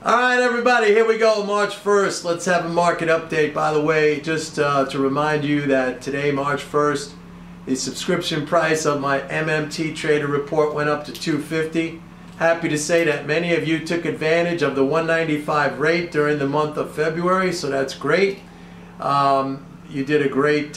All right, everybody, here we go, March 1st. Let's have a market update. By the way, just to remind you that today, March 1st, the subscription price of my MMT Trader report went up to $250. Happy to say that many of you took advantage of the $195 rate during the month of February, so that's great. You did a great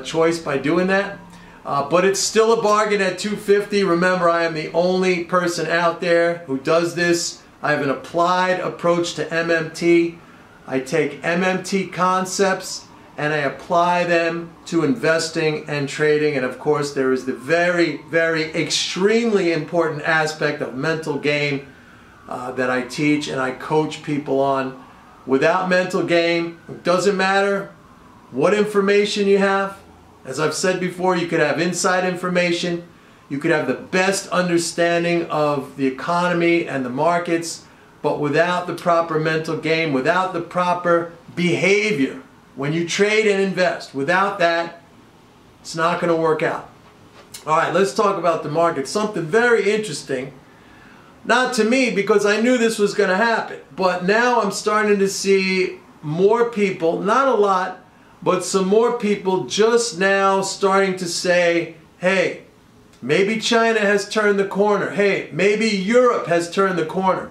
choice by doing that. But it's still a bargain at $250. Remember, I am the only person out there who does this. I have an applied approach to MMT. I take MMT concepts and I apply them to investing and trading. And of course, there is the very, very extremely important aspect of mental game that I teach and I coach people on. Without mental game, it doesn't matter what information you have. As I've said before, you could have inside information. You could have the best understanding of the economy and the markets, but without the proper mental game, without the proper behavior, when you trade and invest, without that, it's not going to work out. All right, let's talk about the market. Something very interesting. Not to me, because I knew this was going to happen, but now I'm starting to see more people, not a lot, but some more people just now starting to say, hey, maybe China has turned the corner. Hey, maybe Europe has turned the corner.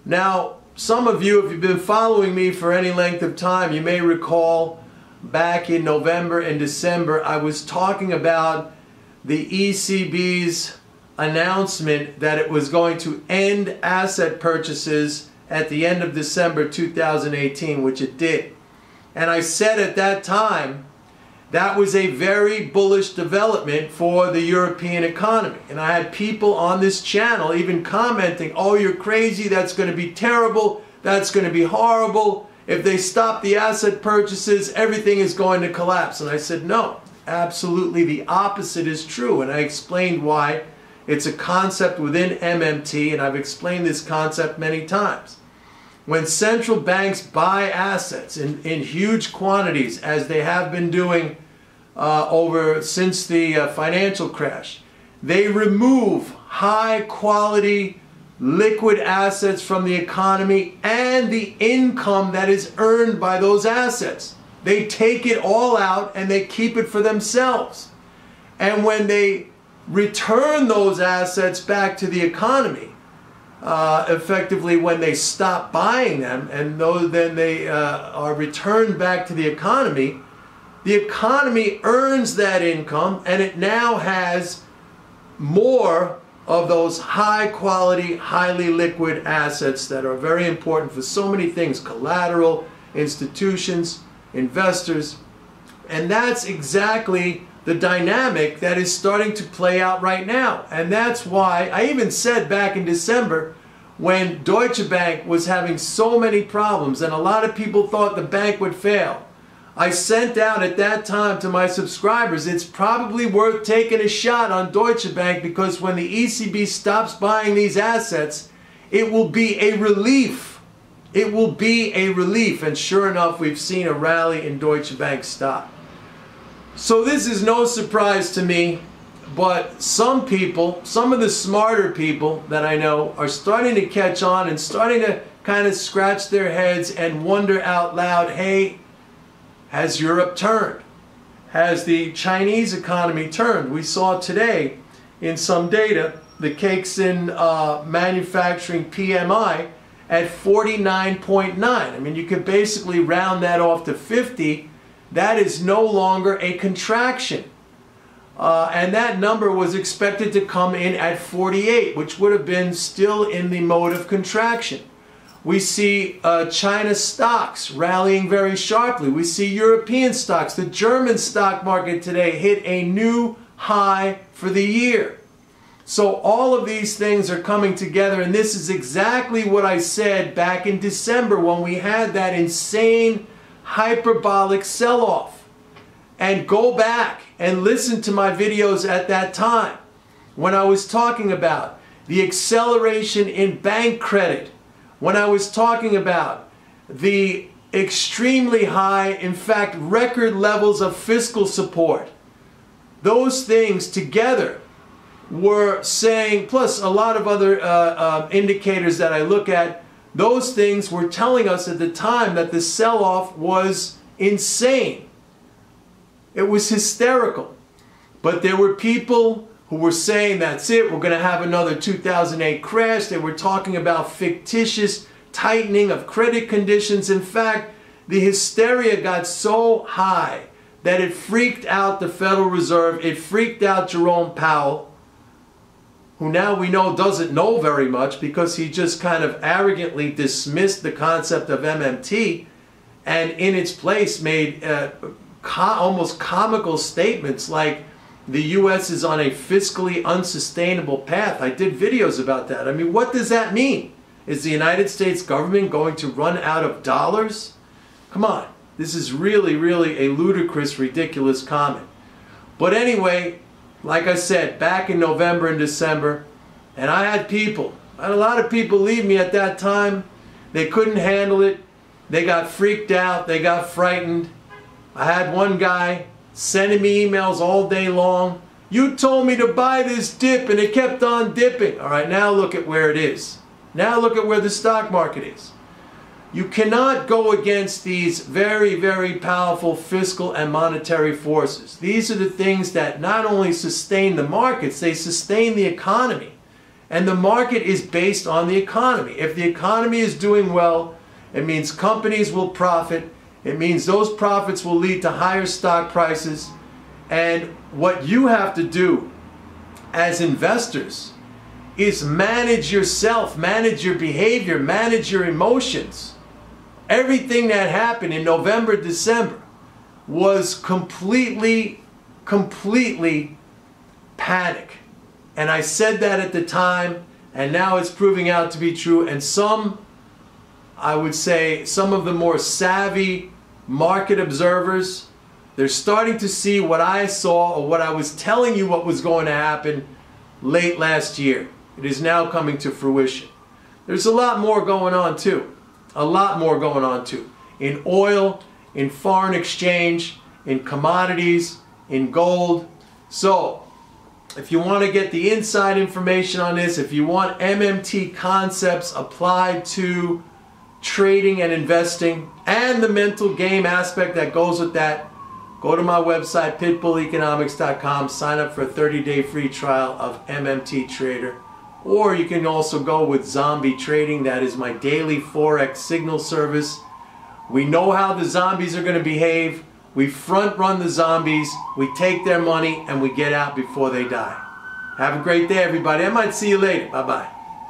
Now, some of you, if you've been following me for any length of time, you may recall back in November and December, I was talking about the ECB's announcement that it was going to end asset purchases at the end of December 2018, which it did. And I said at that time, that was a very bullish development for the European economy. And I had people on this channel even commenting, oh, you're crazy, that's going to be terrible, that's going to be horrible. If they stop the asset purchases, everything is going to collapse. And I said, no, absolutely the opposite is true. And I explained why. It's a concept within MMT, and I've explained this concept many times. When central banks buy assets in huge quantities, as they have been doing since the financial crash, they remove high quality liquid assets from the economy and the income that is earned by those assets. They take it all out and they keep it for themselves. And when they return those assets back to the economy, effectively when they stop buying them and then they are returned back to the economy earns that income, and it now has more of those high quality, highly liquid assets that are very important for so many things: collateral, institutions, investors. And that's exactly the dynamic that is starting to play out right now. And that's why I even said back in December, when Deutsche Bank was having so many problems and a lot of people thought the bank would fail, I sent out at that time to my subscribers, it's probably worth taking a shot on Deutsche Bank, because when the ECB stops buying these assets, it will be a relief. It will be a relief. And sure enough, we've seen a rally in Deutsche Bank stock. So this is no surprise to me, but some people, some of the smarter people that I know, are starting to catch on and starting to kind of scratch their heads and wonder out loud, hey, has Europe turned? Has the Chinese economy turned? We saw today in some data the Caixin manufacturing PMI at 49.9. I mean, you could basically round that off to 50. That is no longer a contraction. And that number was expected to come in at 48, which would have been still in the mode of contraction. We see China stocks rallying very sharply. We see European stocks. The German stock market today hit a new high for the year. So all of these things are coming together, and this is exactly what I said back in December when we had that insane hyperbolic sell-off. And go back and listen to my videos at that time when I was talking about the acceleration in bank credit, when I was talking about the extremely high, in fact, record levels of fiscal support. Those things together were saying, plus a lot of other indicators that I look at, those things were telling us at the time that the sell-off was insane. It was hysterical. But there were people who were saying, that's it, we're going to have another 2008 crash. They were talking about fictitious tightening of credit conditions. In fact, the hysteria got so high that it freaked out the Federal Reserve. It freaked out Jerome Powell, who now we know doesn't know very much because he just kind of arrogantly dismissed the concept of MMT and in its place made almost comical statements like the U.S. is on a fiscally unsustainable path. I did videos about that. I mean, what does that mean? Is the United States government going to run out of dollars? Come on. This is really, really a ludicrous, ridiculous comment. But anyway, like I said, back in November and December, and I had a lot of people leave me at that time. They couldn't handle it. They got freaked out. They got frightened. I had one guy sending me emails all day long. You told me to buy this dip and it kept on dipping. All right, now look at where it is. Now look at where the stock market is. You cannot go against these very, very powerful fiscal and monetary forces. These are the things that not only sustain the markets, they sustain the economy. And the market is based on the economy. If the economy is doing well, it means companies will profit. It means those profits will lead to higher stock prices. And what you have to do as investors is manage yourself, manage your behavior, manage your emotions. Everything that happened in November, December was completely panic. And I said that at the time, and now it's proving out to be true. And I would say some of the more savvy market observers, they're starting to see what I saw or what I was telling you what was going to happen late last year. It is now coming to fruition. There's a lot more going on too. A lot more going on too. In oil, in foreign exchange, in commodities, in gold. So, if you want to get the inside information on this, if you want MMT concepts applied to trading and investing and the mental game aspect that goes with that, go to my website, pitbulleconomics.com, sign up for a 30-day free trial of MMT Trader. Or you can also go with Zombie Trading. That is my daily Forex signal service. We know how the zombies are going to behave. We front run the zombies, we take their money, and we get out before they die. Have a great day, everybody. I might see you later. Bye-bye.